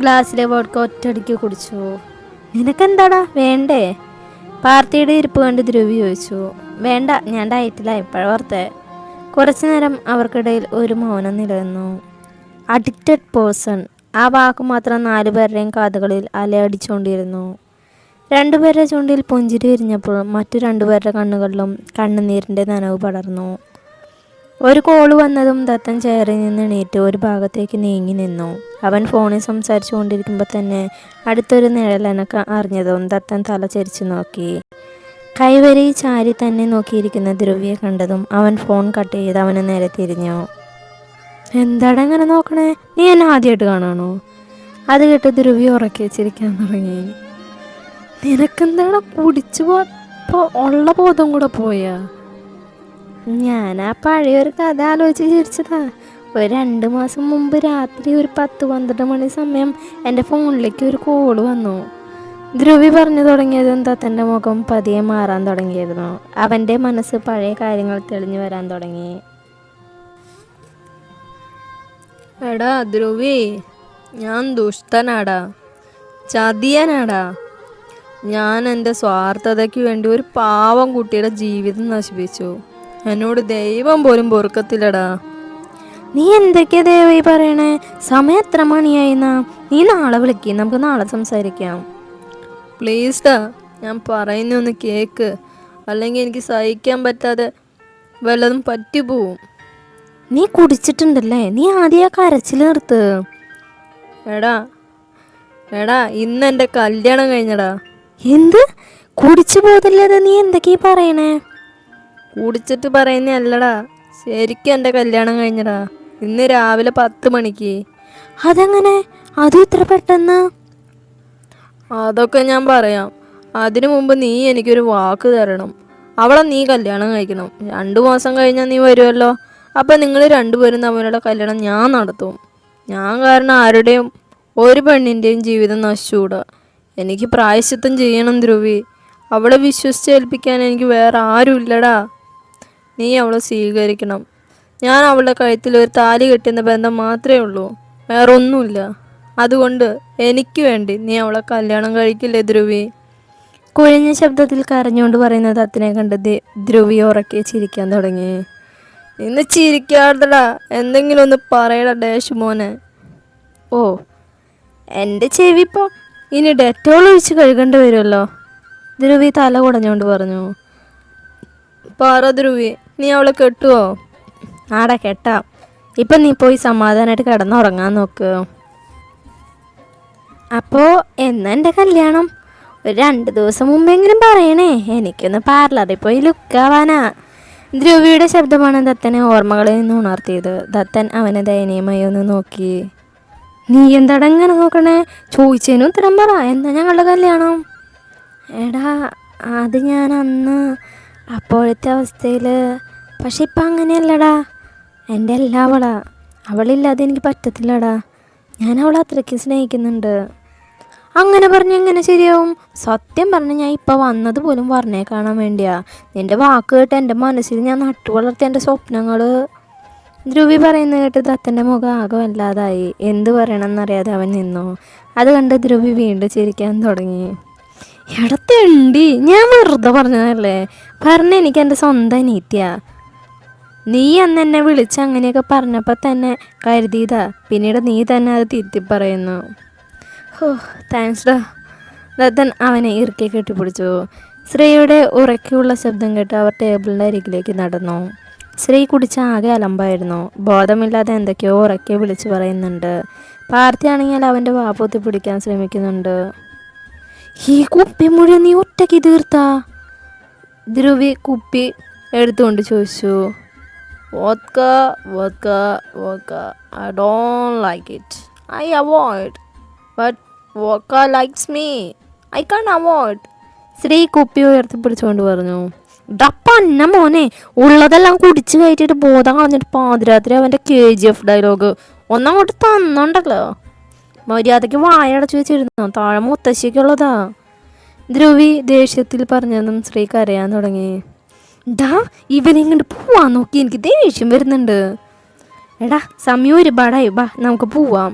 ഗ്ലാസ്സിലെ വോഡ്ക ഒറ്റയടിക്ക് കുടിച്ചു. നിനക്കെന്താടാ വേണ്ടേ? പാർത്തിയുടെ ഇരിപ്പ് കണ്ട് ധ്രുവി ചോദിച്ചു. വേണ്ട, ഞാൻ ഡയറ്റിലാണ്, ഇപ്പോഴാണ് ഓർത്തേ. കുറച്ചു നേരം അവർക്കിടയിൽ ഒരു മൗനം നിലനിന്നു. അഡിക്റ്റഡ് പേഴ്സൺ, ആ വാക്ക് മാത്രം 4 പേരുടെയും കാതുകളിൽ അലയടിച്ചുകൊണ്ടിരുന്നു. 2 പേരുടെ ചുണ്ടിൽ പുഞ്ചിരി വിരിഞ്ഞപ്പോൾ മറ്റു 2 പേരുടെ കണ്ണുകളിലും കണ്ണുനീരിൻ്റെ നനവ് പടർന്നു. ഒരു കോള് വന്നതും ദത്തൻ ചെയറിൽ നിന്ന് എണീറ്റ് ഒരു ഭാഗത്തേക്ക് നീങ്ങി നിന്നു. അവൻ ഫോണിൽ സംസാരിച്ചു കൊണ്ടിരിക്കുമ്പോൾ തന്നെ അടുത്തൊരു നിഴലനക്ക് അറിഞ്ഞതും ദത്തൻ തല ചെരിച്ചു നോക്കി. കൈവരി ചാരി തന്നെ നോക്കിയിരിക്കുന്ന ധ്രുവിയെ കണ്ടതും അവൻ ഫോൺ കട്ട് ചെയ്ത് അവന് നേരെ തിരിഞ്ഞു. എന്താടാ ഇങ്ങനെ നോക്കണേ? നീ എന്നെ ആദ്യമായിട്ട് കാണാണോ? അത് കേട്ട് ധ്രുവി ഉറക്കി വെച്ചിരിക്കാൻ തുടങ്ങി. നിനക്കെന്താടാ കുടിച്ചു ഉള്ള ബോധം കൂടെ പോയാ? ഞാൻ ആ പഴയൊരു കഥ ആലോചിച്ച് ചിരിച്ചതാ. ഒരു 2 മാസം മുമ്പ് രാത്രി ഒരു 10-12 മണി സമയം എൻ്റെ ഫോണിലേക്ക് ഒരു കോള് വന്നു. ധ്രുവി പറഞ്ഞു തുടങ്ങിയതും ദത്തൻ്റെ മുഖം പതിയെ മാറാൻ തുടങ്ങിയിരുന്നു. അവൻ്റെ മനസ്സ് പഴയ കാര്യങ്ങൾ തെളിഞ്ഞു വരാൻ തുടങ്ങി. എടാ ധ്രുവി, ഞാൻ ദുഷ്ടനാടാ, ചതിയനാടാ. ഞാൻ എൻ്റെ സ്വാർത്ഥതയ്ക്ക് വേണ്ടി ഒരു പാവം കുട്ടിയുടെ ജീവിതം നശിപ്പിച്ചു. എന്നോട് ദൈവം പോലും പൊറുക്കത്തില്ലടാ. നീ എന്തൊക്കെയാ ദേവി പറയണേ? സമയം എത്ര മണിയായിന്നാ? നീ നാളെ വിളിക്കും, നമുക്ക് നാളെ സംസാരിക്കാം. പ്ലീസ് ഡാ, ഞാൻ പറയുന്നൊന്ന് കേക്ക്, അല്ലെങ്കിൽ എനിക്ക് സഹിക്കാൻ പറ്റാതെ വല്ലതും പറ്റിപ്പോവും. നീ കുടിച്ചിട്ടുണ്ടല്ലേ? നീ ആദ്യം ആ കരച്ചിൽ നിർത്ത്. എടാ ഇന്ന് എൻ്റെ കല്യാണം കഴിഞ്ഞടാ. എന്ത്? കുടിച്ചു പോകത്തില്ലത്? നീ എന്തൊക്കെയാ പറയണേ? കുടിച്ചിട്ട് പറയുന്നല്ലടാ, ശരിക്കും എൻ്റെ കല്യാണം കഴിഞ്ഞടാ. ഇന്ന് രാവിലെ 10 മണിക്ക്. അതെങ്ങനെ? അതും ഇത്ര പെട്ടെന്ന്? അതൊക്കെ ഞാൻ പറയാം. അതിനു മുമ്പ് നീ എനിക്കൊരു വാക്ക് തരണം. അവളെ നീ കല്യാണം കഴിക്കണം. 2 മാസം കഴിഞ്ഞാൽ നീ വരുമല്ലോ. അപ്പം നിങ്ങൾ 2 പേരും തമ്മിലുള്ള കല്യാണം ഞാൻ നടത്തും. ഞാൻ കാരണം ആരുടെയും ഒരു പെണ്ണിൻ്റെയും ജീവിതം നശിച്ചുകൂടാ. എനിക്ക് പ്രായശ്ചിത്തം ചെയ്യണം ധ്രുവി. അവളെ വിശ്വസിച്ചേൽപ്പിക്കാൻ എനിക്ക് വേറെ ആരുമില്ലടാ. നീ അവളെ സ്വീകരിക്കണം. ഞാൻ അവളുടെ കഴുത്തിൽ ഒരു താലി കെട്ടുന്ന ബന്ധം മാത്രമേ ഉള്ളൂ, വേറെ ഒന്നുമില്ല. അതുകൊണ്ട് എനിക്ക് വേണ്ടി നീ അവളെ കല്യാണം കഴിക്കില്ലേ ധ്രുവി? കുഴഞ്ഞ ശബ്ദത്തിൽ കരഞ്ഞുകൊണ്ട് പറയുന്നത് അതിനെ കണ്ട് ധ്രുവി ഉറക്കെ ചിരിക്കാൻ തുടങ്ങി. ഇന്ന് ചിരിക്കാത്തടാ, എന്തെങ്കിലും ഒന്ന് പറയടാ ഡേഷ് മോനെ. ഓ, എൻ്റെ ചെവി ഇപ്പോൾ ഇനി ഡെറ്റോൾ ഒഴിച്ച് കഴുകേണ്ടി വരുമല്ലോ. ധ്രുവി തല കുടഞ്ഞുകൊണ്ട് പറഞ്ഞു. പറ ധ്രുവി, നീ അവളെ കെട്ടുവോ? ആടാ കെട്ടാം. ഇപ്പം നീ പോയി സമാധാനമായിട്ട് കിടന്നുറങ്ങാൻ നോക്ക്. അപ്പോൾ എന്നാ എൻ്റെ കല്യാണം? ഒരു 2 ദിവസം മുമ്പെങ്കിലും പറയണേ, എനിക്കൊന്ന് പാർലറിൽ പോയി ലുക്കാവാനാ. ധ്രുവിയുടെ ശബ്ദമാണ് ദത്തനെ ഓർമ്മകളിൽ നിന്ന് ഉണർത്തിയത്. ദത്തൻ അവനെ ദയനീയമായി ഒന്ന് നോക്കി. നീ എന്താടാ ഇങ്ങനെ നോക്കണേ? ചോദിച്ചതിന് ഉത്തരം പറ. എന്നാ ഞങ്ങളുടെ കല്യാണം? എടാ, അത് ഞാൻ അന്ന് അപ്പോഴത്തെ അവസ്ഥയിൽ. പക്ഷെ ഇപ്പം അങ്ങനെയല്ലടാ. എൻ്റെ എല്ലാ അവളില്ലാതെ എനിക്ക് പറ്റത്തില്ലടാ. ഞാൻ അവളെ അത്രയ്ക്ക് സ്നേഹിക്കുന്നുണ്ട്. അങ്ങനെ പറഞ്ഞ് എങ്ങനെ ശരിയാവും? സത്യം പറഞ്ഞ് ഞാൻ ഇപ്പോൾ വന്നത് പോലും പറഞ്ഞേ കാണാൻ വേണ്ടിയാ. നിൻ്റെ വാക്ക് കേട്ട് എൻ്റെ മനസ്സിൽ ഞാൻ നട്ടു വളർത്തിയ എൻ്റെ സ്വപ്നങ്ങൾ. ധ്രുവി പറയുന്നത് കേട്ട് ദത്തൻ്റെ മുഖം ആകെ വല്ലാതായി. എന്ത് പറയണമെന്നറിയാതെ അവൻ നിന്നു. അത് കണ്ട് ധ്രുവി വീണ്ടും ചിരിക്കാൻ തുടങ്ങി. എടത്തേണ്ടി, ഞാൻ വെറുതെ പറഞ്ഞതല്ലേ. എനിക്ക് എൻ്റെ സ്വന്തം അനീത്തിയാ. നീ അന്ന് എന്നെ വിളിച്ച് അങ്ങനെയൊക്കെ പറഞ്ഞപ്പോൾ തന്നെ കരുതിയതാ. പിന്നീട് നീ തന്നെ അത് തിരുത്തി പറയുന്നു. ഹോ, താങ്ക്സ് ഡാ. ദത്തൻ അവനെ ഇറുക്കി കെട്ടിപ്പിടിച്ചു. ശ്രീയുടെ ഉറക്കെയുള്ള ശബ്ദം കേട്ട് അവർ ടേബിളിൻ്റെ അരികിലേക്ക് നടന്നു. ശ്രീ കുടിച്ച ആകെ അലമ്പായിരുന്നു. ബോധമില്ലാതെ എന്തൊക്കെയോ ഉറക്കെ വിളിച്ചു പറയുന്നുണ്ട്. പാർത്തിയാണെങ്കിൽ അവൻ്റെ വാപ്പൂത്തി പിടിക്കാൻ ശ്രമിക്കുന്നുണ്ട്. ഈ കുപ്പി മുഴുവൻ നീ ഒറ്റയ്ക്ക് തീർത്താ? ധ്രുവി കുപ്പി എടുത്തുകൊണ്ട് ചോദിച്ചു. Vodka, I don't like it. I avoid. But Vodka likes me. I can't avoid. Shri കുപ്പി ഉയർത്തിപ്പിടിച്ചുകൊണ്ട് പറഞ്ഞു. ഡപ്പന്ന മോനെ, ഉള്ളതെല്ലാം കുടിച്ചു കയറ്റിയിട്ട് ബോധം കളഞ്ഞിട്ട് പാതിരാത്രി അവൻ്റെ KGF ഡയലോഗ് ഒന്നങ്ങോട്ട് തന്നുണ്ടല്ലോ. മര്യാദയ്ക്ക് വായടച്ചു വെച്ചിരുന്നു. താഴെ മുത്തശ്ശിക്കുള്ളതാ. ധ്രുവി ദേഷ്യത്തിൽ പറഞ്ഞതും ശ്രീ കരയാൻ തുടങ്ങി. ഡാ, ഇവനിങ്ങോട്ട് പോവാൻ നോക്കി, എനിക്ക് ദേഷ്യം വരുന്നുണ്ട്. എടാ, സമയം ഒരുപാടായി, ബാ നമുക്ക് പോവാം.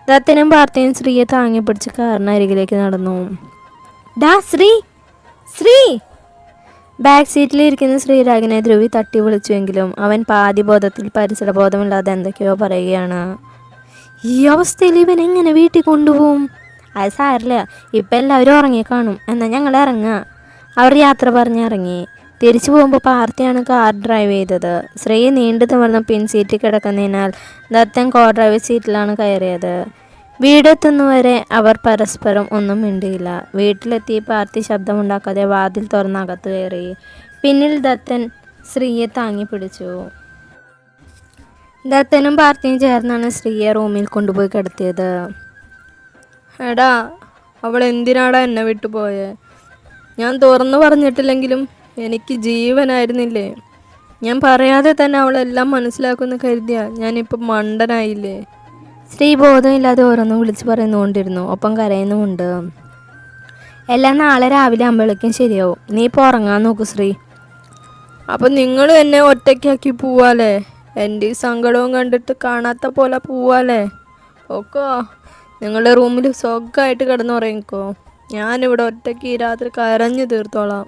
ദത്തനും പാർത്തയും ശ്രീയെ താങ്ങി പിടിച്ച് കാറിനരികിലേക്ക് നടന്നു. ഡാ ശ്രീ, ശ്രീ. ബാക്ക് സീറ്റിലിരിക്കുന്ന ശ്രീരാഗിനെ ധ്രുവി തട്ടി വിളിച്ചുവെങ്കിലും അവൻ പാതി ബോധത്തിൽ പരിസരബോധമില്ലാതെ എന്തൊക്കെയോ പറയുകയാണ്. ഈ അവസ്ഥയിൽ ഇവൻ എങ്ങനെ വീട്ടിൽ കൊണ്ടുപോകും? അത് സാരില്ല, ഇപ്പം എല്ലാവരും ഉറങ്ങിക്കാണും. എന്നാൽ ഞങ്ങൾ ഇറങ്ങുക. അവർ യാത്ര പറഞ്ഞിറങ്ങി. തിരിച്ചു പോകുമ്പോൾ പാർത്തിയാണ് കാർ ഡ്രൈവ് ചെയ്തത്. ശ്രീ നീണ്ടു നിവർന്ന പിൻ സീറ്റിൽ കിടക്കുന്നതിനാൽ ദത്തൻ കോ ഡ്രൈവ് സീറ്റിലാണ് കയറിയത്. വീടെത്തുന്നവരെ അവർ പരസ്പരം ഒന്നും മിണ്ടിയില്ല. വീട്ടിലെത്തി പാർത്തി ശബ്ദമുണ്ടാക്കാതെ വാതിൽ തുറന്നകത്ത് കയറി. പിന്നിൽ ദത്തൻ ശ്രീയെ താങ്ങി പിടിച്ചു. ദത്തനും പാർത്തിയും ചേർന്നാണ് ശ്രീയെ റൂമിൽ കൊണ്ടുപോയി കിടത്തിയത്. എടാ, അവൾ എന്തിനാടാ എന്നെ വിട്ടുപോയെ? ഞാൻ തുറന്നു പറഞ്ഞിട്ടില്ലെങ്കിലും എനിക്ക് ജീവനായിരുന്നില്ലേ? ഞാൻ പറയാതെ തന്നെ അവളെല്ലാം മനസ്സിലാക്കുമെന്ന് കരുതിയാ ഞാനിപ്പം മണ്ടനായില്ലേ? ശ്രീ ബോധമില്ലാതെ ഓരോന്ന് വിളിച്ചു പറയുന്നുകൊണ്ടിരുന്നു, ഒപ്പം കരയുന്നുമുണ്ട്. എല്ലാം നാളെ രാവിലെ ആകുമ്പോഴേക്കും ശരിയാവും. നീ ഇപ്പോൾ ഉറങ്ങാൻ നോക്കൂ ശ്രീ. അപ്പം നിങ്ങൾ എന്നെ ഒറ്റയ്ക്കാക്കി പോവാലേ? എൻ്റെ ഈ സങ്കടവും കണ്ടിട്ട് കാണാത്ത പോലെ പോവാലേ? ഓക്കോ, നിങ്ങളുടെ റൂമിൽ സുഖമായിട്ട് കിടന്നുറങ്ങിക്കോ. ഞാനിവിടെ ഒറ്റയ്ക്ക് ഈ രാത്രി കരഞ്ഞു തീർത്തോളാം.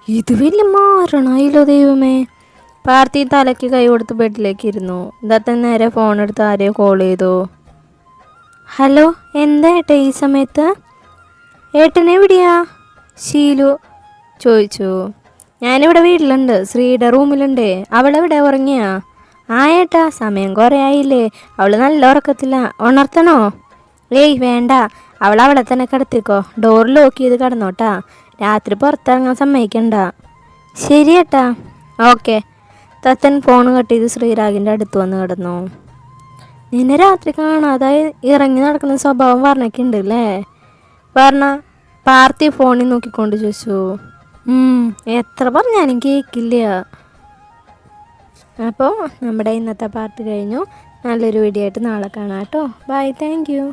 ഇത് വലിയ മാറണായില്ലോ ദൈവമേ. പാർത്തി തലയ്ക്ക് കൈ കൊടുത്ത് ബെഡിലേക്ക് ഇരുന്നു. ദത്തൻ നേരെ ഫോണെടുത്ത് ആരെയോ കോൾ ചെയ്തു. ഹലോ, എന്താ ഏട്ടാ ഈ സമയത്ത്? ഏട്ടനെവിടെയാ? ഷീലു ചോദിച്ചു. ഞാനിവിടെ വീട്ടിലുണ്ട്, ശ്രീയുടെ റൂമിലുണ്ട്. അവളെവിടെ, ഉറങ്ങിയാ? ആ ഏട്ടാ, സമയം കുറേ ആയില്ലേ, അവൾ നല്ല ഉറക്കത്തില്ല. ഉണർത്തണോ? ഏയ് വേണ്ട, അവളെ തന്നെ കിടത്തിക്കോ. ഡോർ ലോക്ക് ചെയ്ത് കിടന്നോട്ടാ. രാത്രി പുറത്തിറങ്ങാൻ സമ്മതിക്കണ്ട. ശരി ഏട്ടാ. ഓക്കെ. തത്തൻ ഫോൺ കട്ട് ചെയ്ത് ശ്രീരാഗിൻ്റെ അടുത്ത് വന്ന് കിടന്നു. നിന്നെ രാത്രി കാണാതായി ഇറങ്ങി നടക്കുന്ന സ്വഭാവം വർണ്ണയ്ക്കുണ്ട് അല്ലേ? വർണ്ണ പാർത്തി ഫോണിൽ നോക്കിക്കൊണ്ട് ചോദിച്ചു. എത്ര പറഞ്ഞാലും കേൾക്കില്ല. അപ്പോൾ നമ്മുടെ ഇന്നത്തെ പാർട്ട് കഴിഞ്ഞു. നല്ലൊരു വീഡിയോ ആയിട്ട് നാളെ കാണാം കേട്ടോ. Bye, thank U.